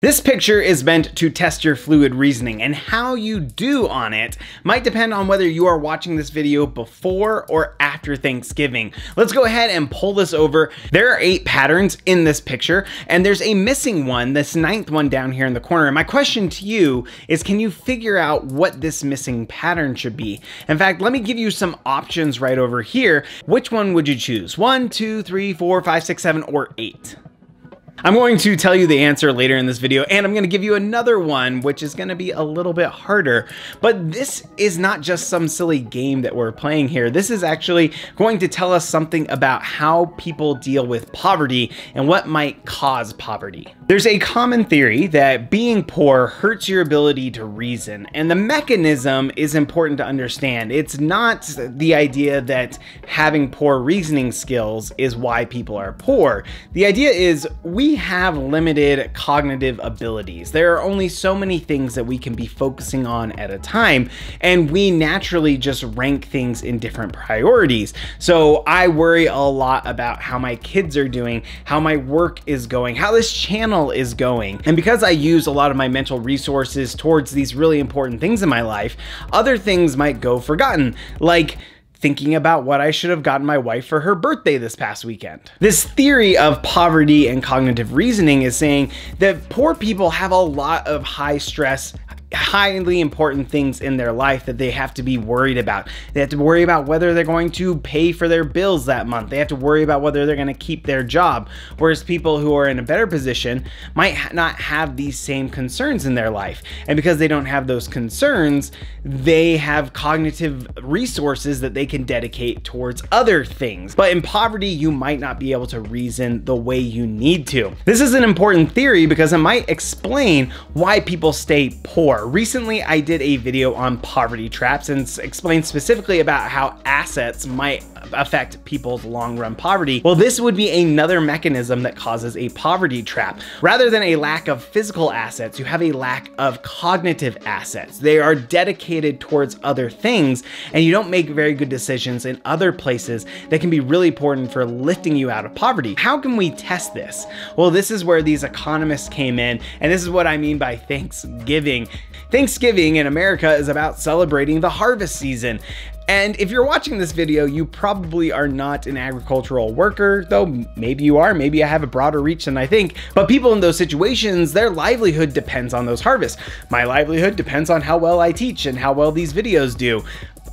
This picture is meant to test your fluid reasoning, and how you do on it might depend on whether you are watching this video before or after Thanksgiving. Let's go ahead and pull this over. There are 8 patterns in this picture, and there's a missing one, this 9th one down here in the corner. And my question to you is, can you figure out what this missing pattern should be? In fact, let me give you some options right over here. Which one would you choose? 1, 2, 3, 4, 5, 6, 7, or 8? I'm going to tell you the answer later in this video, and I'm going to give you another one, which is going to be a little bit harder. But this is not just some silly game that we're playing here. This is actually going to tell us something about how people deal with poverty and what might cause poverty. There's a common theory that being poor hurts your ability to reason, and the mechanism is important to understand. It's not the idea that having poor reasoning skills is why people are poor. The idea is we have limited cognitive abilities. There are only so many things that we can be focusing on at a time, and we naturally just rank things in different priorities. So I worry a lot about how my kids are doing, how my work is going, how this channel is going. And because I use a lot of my mental resources towards these really important things in my life, other things might go forgotten, like thinking about what I should have gotten my wife for her birthday this past weekend. This theory of poverty and cognitive reasoning is saying that poor people have a lot of high stress, highly important things in their life that they have to be worried about. They have to worry about whether they're going to pay for their bills that month. They have to worry about whether they're going to keep their job. Whereas people who are in a better position might not have these same concerns in their life. And because they don't have those concerns, they have cognitive resources that they can dedicate towards other things. But in poverty, you might not be able to reason the way you need to. This is an important theory because it might explain why people stay poor. Recently, I did a video on poverty traps and explained specifically about how assets might affect people's long-run poverty. Well, this would be another mechanism that causes a poverty trap. Rather than a lack of physical assets, you have a lack of cognitive assets. They are dedicated towards other things, and you don't make very good decisions in other places that can be really important for lifting you out of poverty. How can we test this? Well, this is where these economists came in, and this is what I mean by Thanksgiving. Thanksgiving in America is about celebrating the harvest season. And if you're watching this video, you probably are not an agricultural worker, though maybe you are, maybe I have a broader reach than I think. But people in those situations, their livelihood depends on those harvests. My livelihood depends on how well I teach and how well these videos do.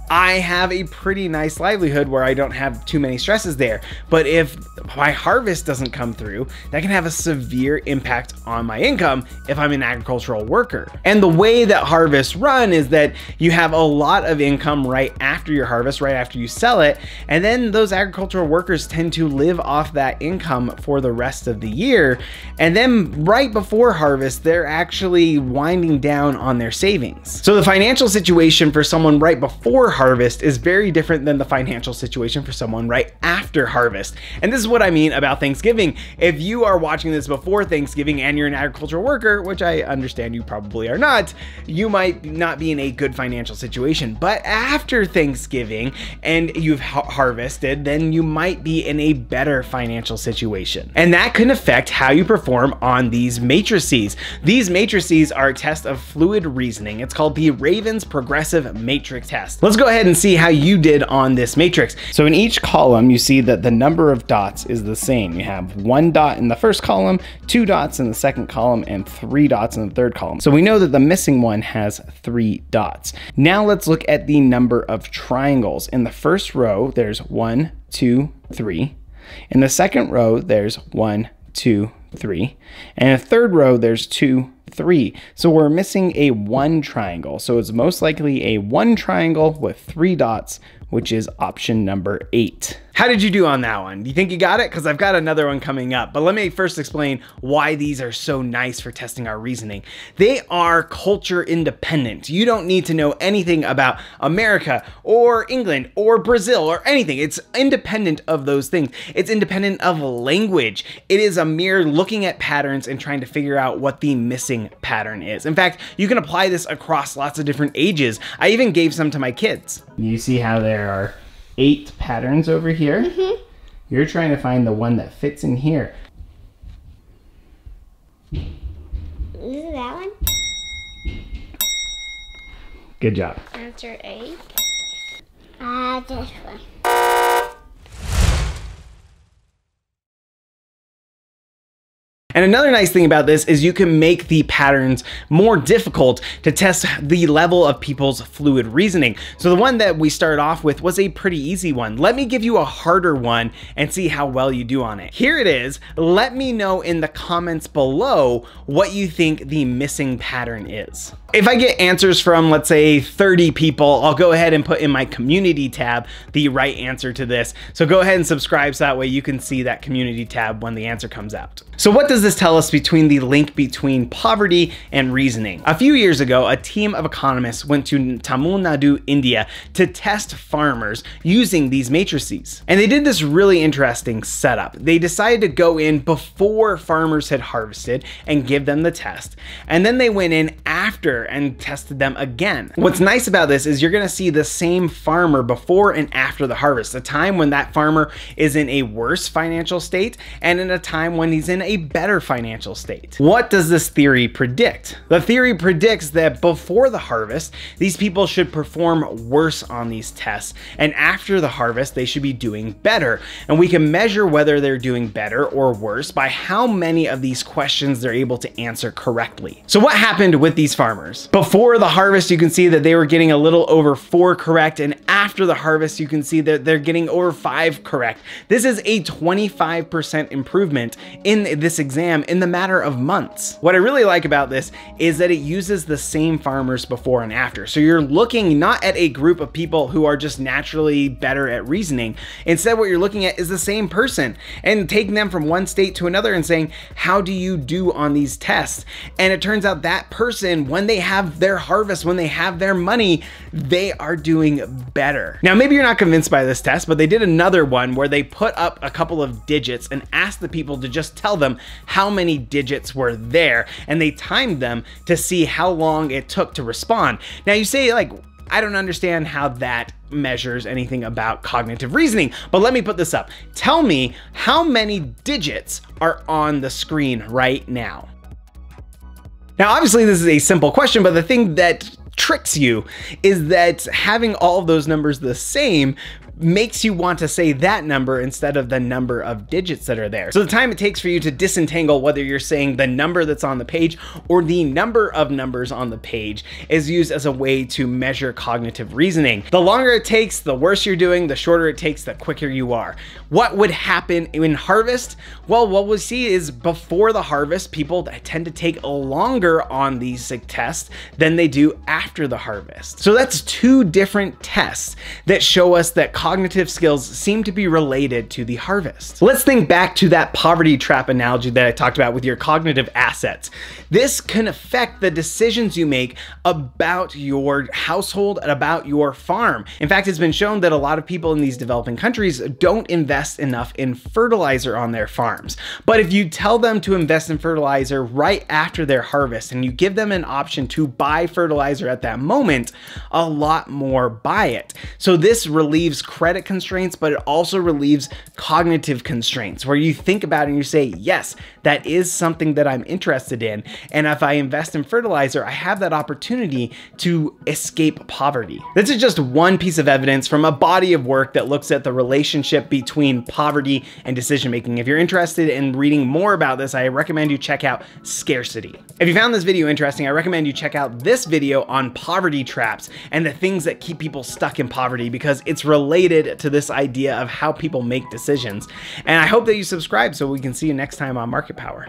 I have a pretty nice livelihood where I don't have too many stresses there. But if my harvest doesn't come through, that can have a severe impact on my income if I'm an agricultural worker. And the way that harvests run is that you have a lot of income right after your harvest, right after you sell it. And then those agricultural workers tend to live off that income for the rest of the year. And then right before harvest, they're actually winding down on their savings. So the financial situation for someone right before harvest is very different than the financial situation for someone right after harvest. And this is what I mean about Thanksgiving. If you are watching this before Thanksgiving and you're an agricultural worker, which I understand you probably are not, you might not be in a good financial situation. But after Thanksgiving and you've harvested, then you might be in a better financial situation. And that can affect how you perform on these matrices. These matrices are a test of fluid reasoning. It's called the Raven's Progressive Matrix Test. Let's go ahead and see how you did on this matrix. So in each column, you see that the number of dots is the same. You have 1 dot in the first column, 2 dots in the second column, and 3 dots in the third column. So we know that the missing one has 3 dots. Now let's look at the number of triangles. In the first row, there's 1, 2, 3. In the second row, there's 1, 2, 3. And in the third row, there's 2, 3. So we're missing a 1 triangle. So it's most likely a 1 triangle with 3 dots, which is option number 8. How did you do on that one? Do you think you got it? Because I've got another one coming up, but let me first explain why these are so nice for testing our reasoning. They are culture independent. You don't need to know anything about America or England or Brazil or anything. It's independent of those things. It's independent of language. It is a mere looking at patterns and trying to figure out what the missing pattern is. In fact, you can apply this across lots of different ages. I even gave some to my kids. You see how there are 8 patterns over here. You're trying to find the one that fits in here. Is it that one? Good job. Answer 8. This one. And another nice thing about this is you can make the patterns more difficult to test the level of people's fluid reasoning. So the one that we started off with was a pretty easy one. Let me give you a harder one and see how well you do on it. Here it is. Let me know in the comments below what you think the missing pattern is. If I get answers from, let's say, 30 people, I'll go ahead and put in my community tab the right answer to this. So go ahead and subscribe so that way you can see that community tab when the answer comes out. So what does this tell us between the link between poverty and reasoning? A few years ago, a team of economists went to Tamil Nadu, India to test farmers using these matrices. And they did this really interesting setup. They decided to go in before farmers had harvested and give them the test. And then they went in after and tested them again. What's nice about this is you're gonna see the same farmer before and after the harvest, a time when that farmer is in a worse financial state and in a time when he's in a better financial state. What does this theory predict? The theory predicts that before the harvest, these people should perform worse on these tests, and after the harvest, they should be doing better. And we can measure whether they're doing better or worse by how many of these questions they're able to answer correctly. So what happened with these farmers? Before the harvest, you can see that they were getting a little over 4 correct, and after the harvest, you can see that they're getting over 5 correct. This is a 25% improvement in this exam in the matter of months. What I really like about this is that it uses the same farmers before and after. So you're looking not at a group of people who are just naturally better at reasoning. Instead, what you're looking at is the same person and taking them from one state to another and saying, how do you do on these tests? And it turns out that person, when they have their harvest, when they have their money, they are doing better. Now, maybe you're not convinced by this test, but they did another one where they put up a couple of digits and asked the people to just tell them how many digits were there, and they timed them to see how long it took to respond. Now you say, like, I don't understand how that measures anything about cognitive reasoning, but let me put this up. Tell me how many digits are on the screen right now. Now, obviously this is a simple question, but the thing that tricks you is that having all of those numbers the same makes you want to say that number instead of the number of digits that are there. So the time it takes for you to disentangle whether you're saying the number that's on the page or the number of numbers on the page is used as a way to measure cognitive reasoning. The longer it takes, the worse you're doing. The shorter it takes, the quicker you are. What would happen in harvest? Well, what we'll see is before the harvest, people tend to take longer on these tests than they do after the harvest. So that's 2 different tests that show us that cognitive skills seem to be related to the harvest. Let's think back to that poverty trap analogy that I talked about with your cognitive assets. This can affect the decisions you make about your household and about your farm. In fact, it's been shown that a lot of people in these developing countries don't invest enough in fertilizer on their farms. But if you tell them to invest in fertilizer right after their harvest and you give them an option to buy fertilizer at that moment, a lot more buy it. So this relieves credit constraints, but it also relieves cognitive constraints where you think about it and you say, yes, that is something that I'm interested in. And if I invest in fertilizer, I have that opportunity to escape poverty. This is just one piece of evidence from a body of work that looks at the relationship between poverty and decision making. If you're interested in reading more about this, I recommend you check out Scarcity. If you found this video interesting, I recommend you check out this video on poverty traps and the things that keep people stuck in poverty, because it's related to this idea of how people make decisions. And I hope that you subscribe so we can see you next time on Market Power.